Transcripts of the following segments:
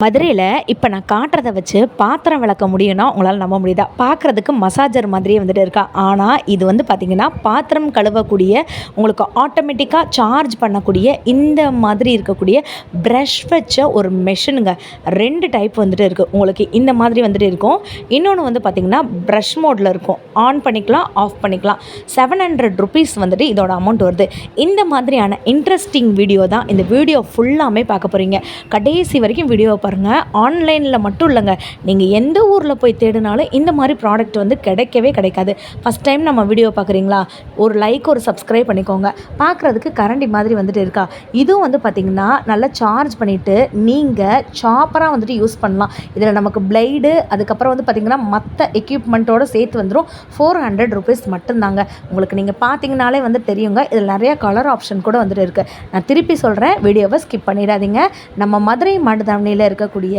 மதுரையில் இப்போ நான் காட்டுறத வச்சு பாத்திரம் விளக்க முடியும்னா உங்களால் நம்ப முடியுதா? பார்க்குறதுக்கு மசாஜர் மாதிரியே வந்துட்டு இருக்கா. ஆனால் இது வந்து பார்த்திங்கன்னா பாத்திரம் கழுவக்கூடிய உங்களுக்கு ஆட்டோமேட்டிக்காக சார்ஜ் பண்ணக்கூடிய இந்த மாதிரி இருக்கக்கூடிய ப்ரஷ் வச்ச ஒரு மெஷினுங்க. 2 டைப் வந்துட்டு இருக்குது. உங்களுக்கு இந்த மாதிரி வந்துட்டு இருக்கும். இன்னொன்று வந்து பார்த்திங்கன்னா ப்ரஷ் மோடில் இருக்கும். ஆன் பண்ணிக்கலாம், ஆஃப் பண்ணிக்கலாம். 700 ருபீஸ் வந்துட்டு இதோட அமௌண்ட் வருது. இந்த மாதிரியான இன்ட்ரெஸ்டிங் வீடியோ தான் இந்த வீடியோ ஃபுல்லாமே பார்க்க போகிறீங்க. கடைசி வரைக்கும் வீடியோ பாருங்கள். ஆன்லைனில் மட்டும் இல்லைங்க, நீங்கள் எந்த ஊரில் போய் தேடினாலும் இந்த மாதிரி ப்ராடக்ட் வந்து கிடைக்கவே கிடைக்காது. ஃபஸ்ட் டைம் நம்ம வீடியோ பார்க்குறீங்களா, ஒரு லைக் ஒரு சப்ஸ்கிரைப் பண்ணிக்கோங்க. பார்க்குறதுக்கு கரண்டி மாதிரி வந்துட்டு இருக்கா. இதுவும் வந்து பார்த்திங்கன்னா நல்லா சார்ஜ் பண்ணிவிட்டு நீங்கள் சாப்பராக வந்துட்டு யூஸ் பண்ணலாம். இதில் நமக்கு பிளேடு அதுக்கப்புறம் வந்து பார்த்திங்கன்னா மற்ற எக்யூப்மெண்ட்டோடு சேர்த்து வந்துடும். 400 ருபீஸ் மட்டும்தாங்க. உங்களுக்கு நீங்கள் பார்த்தீங்கனாலே வந்து தெரியுங்க. இதில் நிறையா கலர் ஆப்ஷன் கூட வந்துட்டு இருக்குது. நான் திருப்பி சொல்கிறேன், வீடியோவை ஸ்கிப் பண்ணிடாதீங்க. நம்ம மதுரை மாடுதாவணியில் இருக்கக்கூடிய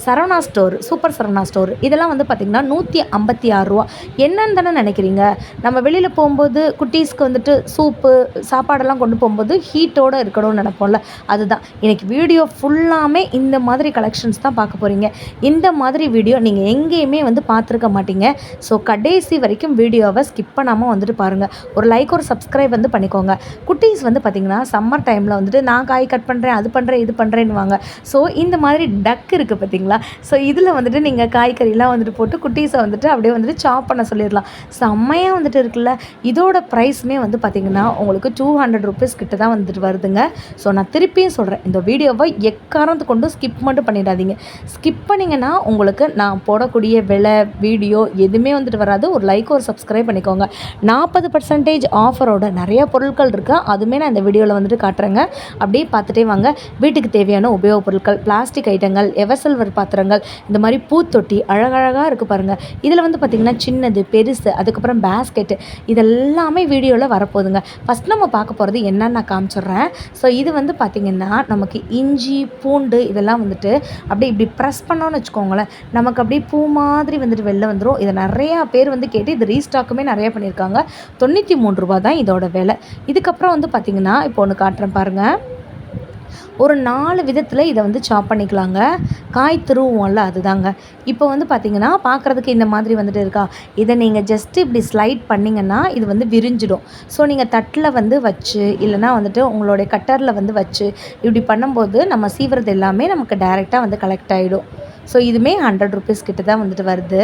Saravana store, super Saravana store, இதெல்லாம் வந்து பார்த்திங்கன்னா 156 ரூபா. என்னன்னு தானே நினைக்கிறீங்க? நம்ம வெளியில் போகும்போது குட்டீஸ்க்கு வந்துட்டு சூப்பு சாப்பாடெல்லாம் கொண்டு போகும்போது ஹீட்டோடு இருக்கணும்னு நினைப்போம்ல, அதுதான். இன்றைக்கி வீடியோ ஃபுல்லாமே இந்த மாதிரி கலெக்ஷன்ஸ் தான் பார்க்க போகிறீங்க. இந்த மாதிரி வீடியோ நீங்கள் எங்கேயுமே வந்து பார்த்துருக்க மாட்டீங்க. ஸோ கடைசி வரைக்கும் வீடியோவை ஸ்கிப் பண்ணாமல் வந்துட்டு பாருங்கள். ஒரு லைக் ஒரு சப்ஸ்கிரைப் வந்து பண்ணிக்கோங்க. குட்டீஸ் வந்து பார்த்திங்கன்னா சம்மர் டைமில் வந்துட்டு நான் காய் கட் பண்ணுறேன், அது பண்ணுறேன், இது பண்ணுறேன்னுவாங்க. ஸோ இந்த மாதிரி டக் இருக்குது பார்த்திங்களா. ஸோ இதில் வந்துட்டு நீங்கள் காய்கறிலாம் வந்துட்டு போட்டு குட்டீஸை வந்துட்டு அப்படியே வந்துட்டு சாப் பண்ண சொல்லிடலாம். செம்மையாக வந்துட்டு இருக்குல்ல. இதோட ப்ரைஸுமே வந்து பார்த்திங்கன்னா உங்களுக்கு 200 ருபீஸ் கிட்ட தான் வந்துட்டு வருதுங்க. ஸோ நான் திருப்பியும் சொல்கிறேன், இந்த வீடியோவை எக்காரணத்து கொண்டு ஸ்கிப் மட்டும் பண்ணிடாதீங்க. ஸ்கிப் பண்ணிங்கன்னா உங்களுக்கு நான் போடக்கூடிய விலை வீடியோ எதுவுமே வந்துட்டு வராது. ஒரு லைக் ஒரு சப்ஸ்கிரைப் பண்ணிக்கோங்க. 40% ஆஃபரோட நிறைய பொருட்கள் இருக்குது. அதுவுமே நான் இந்த வீடியோவில் வந்துட்டு காட்டுறேங்க. அப்படியே பார்த்துட்டே வாங்க. வீட்டுக்கு தேவையான உபயோகப் பொருட்கள், பிளாஸ்டிக் ஐட்டங்கள், எவர்சில்வர் பாத்திரங்கள், இந்த மாதிரி பூத்தொட்டி அழகழகாக இருக்குது பாருங்கள். இதில் வந்து பார்த்திங்கன்னா சின்னது பெருசு அதுக்கப்புறம் பேஸ்கெட்டு இதெல்லாமே வீடியோவில் வரப்போகுதுங்க. ஃபஸ்ட் நம்ம பார்க்க போகிறது என்னன்னு நான் காமிச்சிட்றேன். ஸோ இது வந்து பார்த்திங்கன்னா நமக்கு இஞ்சி பூண்டு இதெல்லாம் வந்துட்டு அப்படியே இப்படி ப்ரெஸ் பண்ணோன்னு வச்சுக்கோங்களேன், நமக்கு அப்படியே பூ மாதிரி வந்துட்டு வெளில வந்துடும். இதை நிறையா பேர் வந்து கேட்டு இது ரீஸ்டாக்குமே நிறையா பண்ணியிருக்காங்க. 93 ரூபா தான் இதோட விலை. இதுக்கப்புறம் வந்து பார்த்திங்கன்னா இப்போ ஒன்று காட்டுறேன் பாருங்கள். ஒரு 4 விதத்தில் இதை வந்து சாப் பண்ணிக்கலாங்க. காய் துருவோம்ல அதுதாங்க. இப்போ வந்து பார்த்திங்கன்னா பார்க்குறதுக்கு இந்த மாதிரி வந்துட்டு இருக்கா. இதை நீங்கள் ஜஸ்ட்டு இப்படி ஸ்லைட் பண்ணிங்கன்னா இது வந்து விரிஞ்சிடும். ஸோ நீங்கள் தட்டில் வந்து வச்சு இல்லைனா வந்துட்டு உங்களுடைய கட்டரில் வந்து வச்சு இப்படி பண்ணும்போது நம்ம சீவுறது எல்லாமே நமக்கு டைரெக்டாக வந்து கலெக்ட் ஆகிடும். ஸோ இதுவுமே 100 ருபீஸ் கிட்ட தான் வந்துட்டு வருது.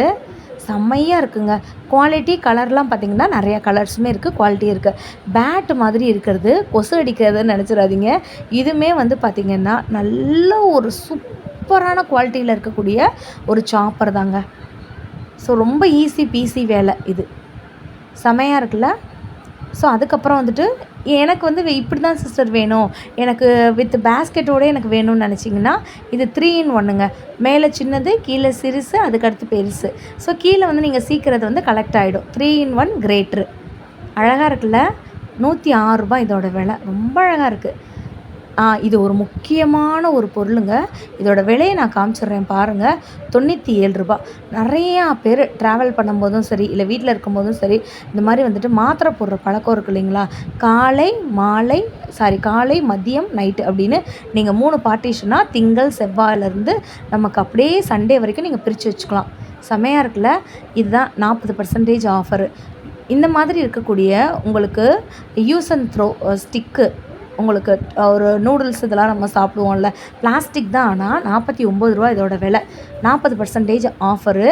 செம்மையாக இருக்குங்க. குவாலிட்டி கலர்லாம் பார்த்திங்கன்னா நிறையா கலர்ஸுமே இருக்குது, குவாலிட்டி இருக்குது. பேட் மாதிரி இருக்கிறது கொசு அடிக்கிறதுன்னு நினச்சிடாதீங்க. இதுவுமே வந்து பார்த்திங்கன்னா நல்ல ஒரு சூப்பரான குவாலிட்டியில் இருக்கக்கூடிய ஒரு சாப்பர் தாங்க. ஸோ ரொம்ப ஈஸி பீஸி வேலை இது. செம்மையாக இருக்குல்ல. ஸோ அதுக்கப்புறம் வந்துட்டு எனக்கு வந்து இப்படி தான் சிஸ்டர் வேணும், எனக்கு வித் பேஸ்கெட்டோடு எனக்கு வேணும்னு நினச்சிங்கன்னா இது 3 in 1ங்க. மேலே சின்னது, கீழே சிறுசு, அதுக்கடுத்து பெருசு. ஸோ கீழே வந்து நீங்கள் சீக்கிரத்தை வந்து கலெக்ட் ஆகிடும். 3 in 1 கிரேட்ரு. அழகாக இருக்குல்ல. 106 ரூபா இதோட விலை. ரொம்ப அழகாக இருக்குது. இது ஒரு முக்கியமான ஒரு பொருளுங்க. இதோட விலையை நான் காமிச்சிட்றேன் பாருங்கள். 97 ரூபா. நிறையா பேர் ட்ராவல் பண்ணும்போதும் சரி இல்லை வீட்டில் இருக்கும்போதும் சரி இந்த மாதிரி வந்துட்டு மாத்திரை போடுற பழக்கம் இருக்குது இல்லைங்களா. காலை மதியம் நைட்டு அப்படின்னு நீங்கள் 3 பார்ட்டிஷனாக திங்கள் செவ்வாயிலேருந்து நமக்கு அப்படியே சண்டே வரைக்கும் நீங்கள் பிரித்து வச்சுக்கலாம். செம்மையாக இருக்குல்ல. இதுதான் 40% ஆஃபரு. இந்த மாதிரி இருக்கக்கூடிய உங்களுக்கு யூஸ் அண்ட் த்ரோ ஸ்டிக்கு, உங்களுக்கு ஒரு நூடுல்ஸ் இதெல்லாம் நம்ம சாப்பிடுவோம்ல, பிளாஸ்டிக் தான். ஆனால் 49 ரூபா இதோட விலை. 40% ஆஃபரு.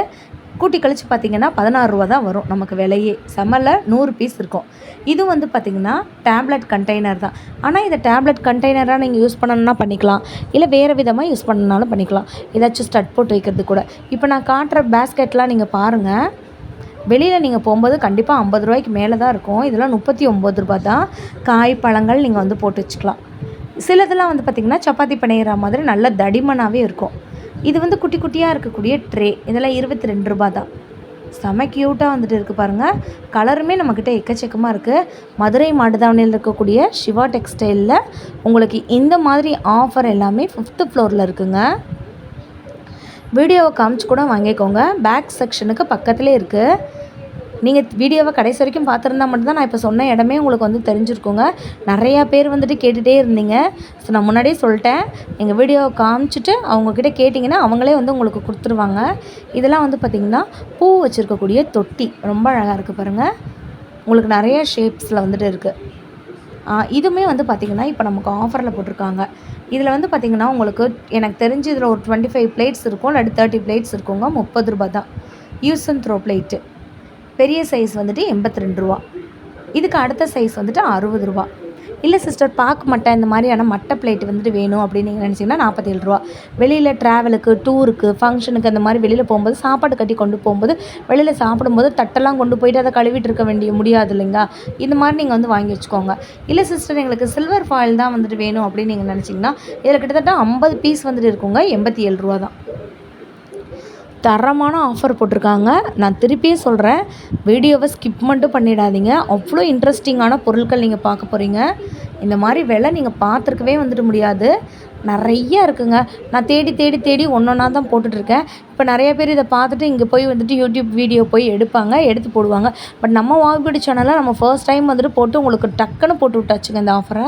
கூட்டி கழித்து பார்த்திங்கன்னா 16 ரூபா தான் வரும் நமக்கு விலையே. செம்மல 100 பீஸ் இருக்கும். இது வந்து பார்த்திங்கன்னா டேப்லெட் கண்டெய்னர் தான். ஆனால் இதை டேப்லெட் கண்டெய்னராக நீங்கள் யூஸ் பண்ணணுன்னா பண்ணிக்கலாம், இல்லை வேறு விதமாக யூஸ் பண்ணணுனாலும் பண்ணிக்கலாம். ஏதாச்சும் ஸ்டட் போட்டு வைக்கிறது கூட. இப்போ நான் காட்டுற பேஸ்கெட்லாம் நீங்கள் பாருங்கள். வெளியில் நீங்கள் போகும்போது கண்டிப்பாக 50 ரூபாய்க்கு மேலே தான் இருக்கும். இதெல்லாம் 39 ரூபா தான். காய் பழங்கள் நீங்கள் வந்து போட்டு வச்சுக்கலாம். சிலதெல்லாம் வந்து பார்த்திங்கன்னா சப்பாத்தி பிணையிற மாதிரி நல்ல தடிமனாகவே இருக்கும். இது வந்து குட்டி குட்டியாக இருக்கக்கூடிய ட்ரே. இதெல்லாம் 22 ரூபா தான். செம க்யூட்டாக வந்துட்டு இருக்குது பாருங்கள். கலருமே நம்மக்கிட்ட எக்கச்சக்கமாக இருக்குது. மதுரை மாடுதாவணியில் இருக்கக்கூடிய சிவா டெக்ஸ்டைலில் உங்களுக்கு இந்த மாதிரி ஆஃபர் எல்லாமே 5th ஃப்ளோரில் இருக்குங்க. வீடியோவை காமிச்சு கூட வாங்கிக்கோங்க. பேக் செக்ஷனுக்கு பக்கத்துலேயே இருக்குது. நீங்கள் வீடியோவை கடைசி வரைக்கும் பார்த்துருந்தா மட்டும்தான் நான் இப்போ சொன்ன இடமே உங்களுக்கு வந்து தெரிஞ்சிருக்குங்க. நிறையா பேர் வந்துட்டு கேட்டுகிட்டே இருந்தீங்க. ஸோ நான் முன்னாடியே சொல்லிட்டேன், எங்கள் வீடியோவை காமிச்சிட்டு அவங்கக்கிட்ட கேட்டிங்கன்னா அவங்களே வந்து உங்களுக்கு கொடுத்துருவாங்க. இதெல்லாம் வந்து பார்த்திங்கன்னா பூ வச்சுருக்கக்கூடிய தொட்டி ரொம்ப அழகாக இருக்குது பாருங்கள். உங்களுக்கு நிறைய ஷேப்ஸில் வந்துட்டு இருக்குது. இதுவுமே வந்து பார்த்திங்கன்னா இப்போ நமக்கு ஆஃபரில் போட்டிருக்காங்க. இதில் வந்து பார்த்திங்கன்னா உங்களுக்கு எனக்கு தெரிஞ்சு இதில் ஒரு 25 பிளேட்ஸ் இருக்கும், இல்லாட்டி 30 பிளேட்ஸ் இருக்குங்க. 30 ரூபா தான். Use and throw plate. பெரிய சைஸ் வந்துட்டு 82 ரூபா. இதுக்கு அடுத்த சைஸ் வந்துட்டு 60 ரூபா. இல்லை சிஸ்டர் பாக்கு மட்டை இந்த மாதிரியான மட்டை பிளேட் வந்துட்டு வேணும் அப்படின்னு நீங்கள் நினச்சிங்கன்னா 47 ரூபா. வெளியில் ட்ராவலுக்கு, டூருக்கு, ஃபங்க்ஷனுக்கு அந்த மாதிரி வெளியில் போகும்போது சாப்பாடு கட்டி கொண்டு போகும்போது வெளியில் சாப்பிடும்போது தட்டெல்லாம் கொண்டு போயிட்டு அதை கழுவிட்டு இருக்க முடியாது இல்லைங்களா? இந்த மாதிரி நீங்கள் வந்து வாங்கி வச்சுக்கோங்க. இல்லை சிஸ்டர் எங்களுக்கு சில்வர் ஃபாயில் தான் வந்துட்டு வேணும் அப்படின்னு நீங்கள் நினச்சிங்கன்னா இதில் கிட்டத்தட்ட 50 பீஸ் வந்துட்டு இருக்குங்க. 87 ரூபா தான். தரமான ஆஃபர் போட்டிருக்காங்க. நான் திருப்பியே சொல்கிறேன், வீடியோவை ஸ்கிப் மட்டும் பண்ணிடாதீங்க. அவ்வளோ இன்ட்ரெஸ்டிங்கான பொருட்கள் நீங்கள் பார்க்க போகிறீங்க. இந்த மாதிரி விலை நீங்கள் பார்த்துருக்கவே வந்துட்டு முடியாது. நிறைய இருக்குங்க. நான் தேடி தேடி தேடி ஒன்றா தான் போட்டுட்ருக்கேன். இப்போ நிறைய பேர் இதை பார்த்துட்டு இங்கே போய் வந்துட்டு யூடியூப் வீடியோ போய் எடுத்து போடுவாங்க. பட் நம்ம வால்பிடி சேனலில் நம்ம ஃபர்ஸ்ட் டைம் வந்துட்டு போட்டு உங்களுக்கு டக்குன்னு போட்டு விட்டாச்சுங்க இந்த ஆஃபரை.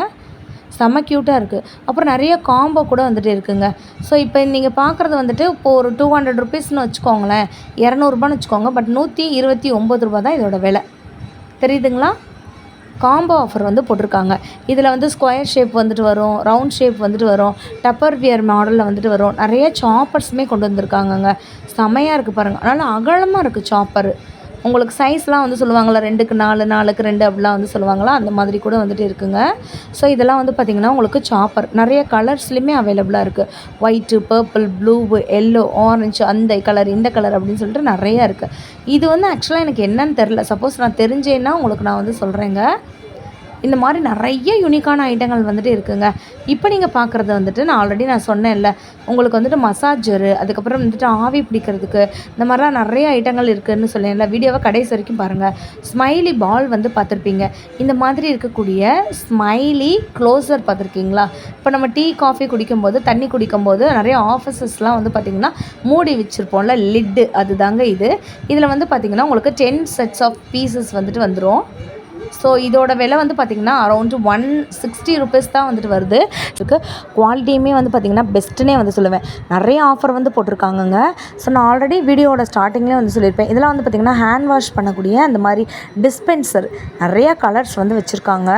செம்ம க்யூட்டாக இருக்குது. அப்புறம் நிறைய காம்போ கூட வந்துட்டு இருக்குங்க. ஸோ இப்போ நீங்கள் பார்க்குறது வந்துட்டு இப்போது ஒரு 200 ருபீஸ்னு வச்சுக்கோங்களேன், 200 வச்சுக்கோங்க. பட் 129 ரூபா தான் இதோட விலை. தெரியுதுங்களா? காம்போ ஆஃபர் வந்து போட்டிருக்காங்க. இதில் வந்து ஸ்கொயர் ஷேப் வந்துட்டு வரும், ரவுண்ட் ஷேப் வந்துட்டு வரும், டப்பர் வியர் மாடலில் வந்துட்டு வரும். நிறைய சாப்பர்ஸுமே கொண்டு வந்திருக்காங்கங்க. செமையாக இருக்குது பாருங்கள். அதனால் அகலமாக இருக்குது சாப்பரு. உங்களுக்கு சைஸ்லாம் வந்து சொல்லுவாங்களா 2க்கு 4, 4க்கு 2 அப்படிலாம் வந்து சொல்லுவாங்களா, அந்த மாதிரி கூட வந்துட்டு இருக்குங்க. ஸோ இதெல்லாம் வந்து பார்த்திங்கன்னா உங்களுக்கு சாப்பர் நிறைய கலர்ஸ்லையுமே அவைலபிளாக இருக்குது. White, purple, blue, yellow, orange, அந்த கலர் இந்த கலர் அப்படின்னு சொல்லிட்டு நிறையா இருக்குது. இது வந்து ஆக்சுவலாக எனக்கு என்னன்னு தெரில. சப்போஸ் நான் தெரிஞ்சேன்னா உங்களுக்கு நான் வந்து சொல்கிறேங்க. இந்த மாதிரி நிறைய யூனிக்கான ஐட்டங்கள் வந்துட்டு இருக்குங்க. இப்போ நீங்கள் பார்க்குறது வந்துட்டு நான் ஆல்ரெடி சொன்னேன்ல, உங்களுக்கு வந்துட்டு மசாஜரு, அதுக்கப்புறம் வந்துட்டு ஆவி பிடிக்கிறதுக்கு இந்த மாதிரிலாம் நிறைய ஐட்டங்கள் இருக்குதுன்னு சொல்லேன்ல. வீடியோவை கடைசி வரைக்கும் பாருங்கள். ஸ்மைலி பால் வந்து பார்த்துருப்பீங்க. இந்த மாதிரி இருக்கக்கூடிய ஸ்மைலி க்ளோசர் பார்த்துருக்கீங்களா? இப்போ நம்ம டீ காஃபி குடிக்கும்போது, தண்ணி குடிக்கும்போது நிறைய ஆஃபீஸஸ்லாம் வந்து பார்த்திங்கன்னா மூடி வச்சுருப்போம்ல, லிட்டு, அதுதாங்க இது. இதில் வந்து பார்த்திங்கன்னா உங்களுக்கு 10 செட்ஸ் ஆஃப் பீசஸ் வந்துட்டு வந்துடும். ஸோ இதோட விலை வந்து பார்த்திங்கன்னா அரௌண்டு 160 ருபீஸ் தான் வந்துட்டு வருது. இதுக்கு குவாலிட்டியுமே வந்து பார்த்திங்கன்னா பெஸ்ட்டுன்னே வந்து சொல்லுவேன். நிறைய ஆஃபர் வந்து போட்டிருக்காங்கங்க. ஸோ நான் ஆல்ரெடி வீடியோட ஸ்டார்டிங்லேயே வந்து சொல்லியிருப்பேன். இதெல்லாம் வந்து பார்த்திங்கன்னா ஹேண்ட் வாஷ் பண்ணக்கூடிய அந்த மாதிரி டிஸ்பென்சர் நிறையா கலர்ஸ் வந்து வச்சுருக்காங்க.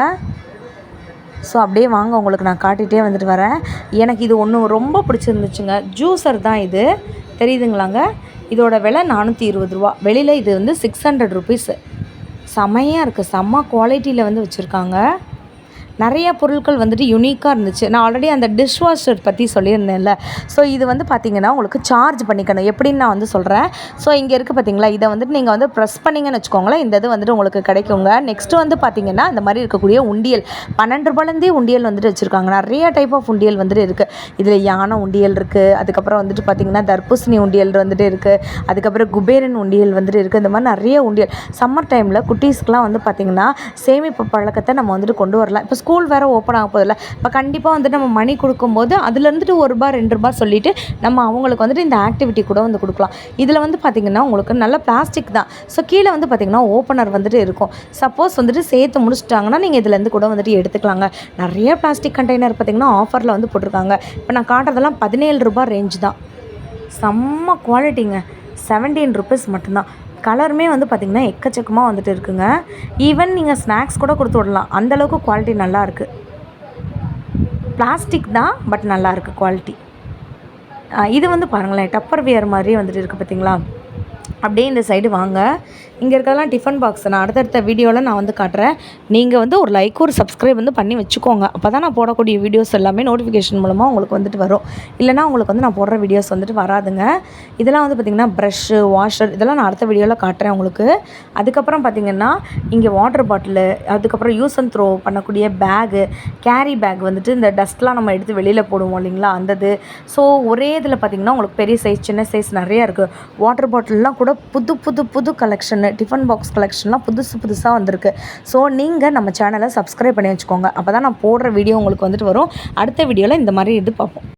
ஸோ அப்படியே வாங்க உங்களுக்கு நான் காட்டிகிட்டே வந்துட்டு வரேன். எனக்கு இது ஒன்று ரொம்ப பிடிச்சிருந்துச்சுங்க. ஜூஸர் தான் இது, தெரியுதுங்களாங்க? இதோட விலை 420 ரூபா. வெளியில் இது வந்து 600 ருபீஸு. செமையாக இருக்குது. செம்ம குவாலிட்டியில் வந்து வச்சுருக்காங்க. நிறைய பொருட்கள் வந்துட்டு யூனிக்காக இருந்துச்சு. நான் ஆல்ரெடி அந்த டிஷ்வாஷர் பற்றி சொல்லியிருந்தேன்ல. ஸோ இது வந்து பார்த்திங்கன்னா உங்களுக்கு சார்ஜ் பண்ணிக்கணும். எப்படின்னு நான் வந்து சொல்கிறேன். ஸோ இங்கே இருக்குது பார்த்திங்களா, இதை வந்துட்டு நீங்கள் வந்து ப்ரெஸ் பண்ணிங்கன்னு வச்சுக்கோங்களேன், இந்த இது வந்துட்டு உங்களுக்கு கிடைக்குங்க. நெக்ஸ்ட்டு வந்து பார்த்திங்கன்னா இந்த மாதிரி இருக்கக்கூடிய உண்டியல் 12 ரூபாலேருந்தே உண்டியல் வந்துட்டு வச்சுருக்காங்க. நிறைய டைப் ஆஃப் உண்டியல் வந்துட்டு இருக்குது. இதில் யானை உண்டியல் இருக்குது, அதுக்கப்புறம் வந்துட்டு பார்த்திங்கன்னா தர்பூசணி உண்டியல் வந்துட்டு இருக்குது, அதுக்கப்புறம் குபேரன் உண்டியல் வந்துட்டு இருக்குது. இந்த மாதிரி நிறைய உண்டியல் சம்மர் டைமில் குட்டீஸ்க்குலாம் வந்து பார்த்திங்கன்னா சேமிப்பு பழக்கத்தை நம்ம வந்துட்டு கொண்டு வரலாம். இப்போ ஸ்கூல் வேறு ஓப்பன் ஆக போதில்ல. இப்போ கண்டிப்பாக வந்துட்டு நம்ம மணி கொடுக்கும்போது அதுலேருந்துட்டு ₹1 ₹2 சொல்லிவிட்டு நம்ம அவங்களுக்கு வந்துட்டு இந்த ஆக்டிவிட்டி கூட வந்து கொடுக்கலாம். இதில் வந்து பார்த்திங்கன்னா உங்களுக்கு நல்ல பிளாஸ்டிக் தான். ஸோ கீழே வந்து பார்த்திங்கன்னா ஓப்பனர் வந்துட்டு இருக்கும். சப்போஸ் வந்துட்டு சேர்த்து முடிச்சிட்டாங்கன்னா நீங்கள் இதுலேருந்து கூட வந்துட்டு எடுத்துக்கலாங்க. நிறைய பிளாஸ்டிக் கண்டெய்னர் பார்த்திங்கன்னா ஆஃபரில் வந்து போட்டிருக்காங்க. இப்போ நான் காட்டுறதெல்லாம் ₹17 ரேஞ்ச் தான். செம்ம குவாலிட்டிங்க. 17 ருபீஸ் மட்டும்தான். கலருமே வந்து பார்த்திங்கன்னா எக்கச்சக்கமாக வந்துட்டு இருக்குங்க. ஈவன் நீங்கள் ஸ்நாக்ஸ் கூட கொடுத்து விடலாம், அந்தளவுக்கு குவாலிட்டி நல்லாயிருக்கு. பிளாஸ்டிக் தான், பட் நல்லாயிருக்கு குவாலிட்டி. இது வந்து பாருங்களேன், டப்பர் வியர் மாதிரியே வந்துட்டு இருக்குது பார்த்திங்களா? அப்படியே இந்த சைடு வாங்க. இங்கே இருக்கிறதெல்லாம் டிஃபன் பாக்ஸ். நான் அடுத்தடுத்த வீடியோவில் நான் வந்து காட்டுறேன். நீங்கள் வந்து ஒரு லைக் ஒரு சப்ஸ்கிரைப் வந்து பண்ணி வச்சுக்கோங்க. அப்போ தான் நான் போடக்கூடிய வீடியோஸ் எல்லாமே நோட்டிஃபிகேஷன் மூலமாக உங்களுக்கு வந்துட்டு வரும். இல்லைனா உங்களுக்கு வந்து நான் போடுற வீடியோஸ் வந்துட்டு வராதுங்க. இதெல்லாம் வந்து பார்த்திங்கன்னா ப்ரஷ்ஷு, வாஷர், இதெல்லாம் நான் அடுத்த வீடியோவில் காட்டுறேன் உங்களுக்கு. அதுக்கப்புறம் பார்த்திங்கன்னா இங்கே வாட்டர் பாட்டிலு, அதுக்கப்புறம் யூஸ் அண்ட் த்ரோ பண்ணக்கூடிய பேகு, கேரி பேக் வந்துட்டு இந்த டஸ்ட்லாம் நம்ம எடுத்து வெளியில் போடுவோம் இல்லைங்களா, அந்தது. ஸோ ஒரே இதில் பார்த்திங்கன்னா உங்களுக்கு பெரிய சைஸ், சின்ன சைஸ் நிறையா இருக்குது. வாட்டர் பாட்டில்லாம் கூட புது கலெக்ஷன், டிஃபன் பாக்ஸ் கலெக்ஷன்லாம் புதுசாக வந்திருக்கு. ஸோ நீங்கள் நம்ம சேனலை சப்ஸ்கிரைப் பண்ணி வச்சுக்கோங்க. அப்போ தான் நான் போடுற வீடியோ உங்களுக்கு வந்துட்டு வரும். அடுத்த வீடியோவில் இந்த மாதிரி இது பார்ப்போம்.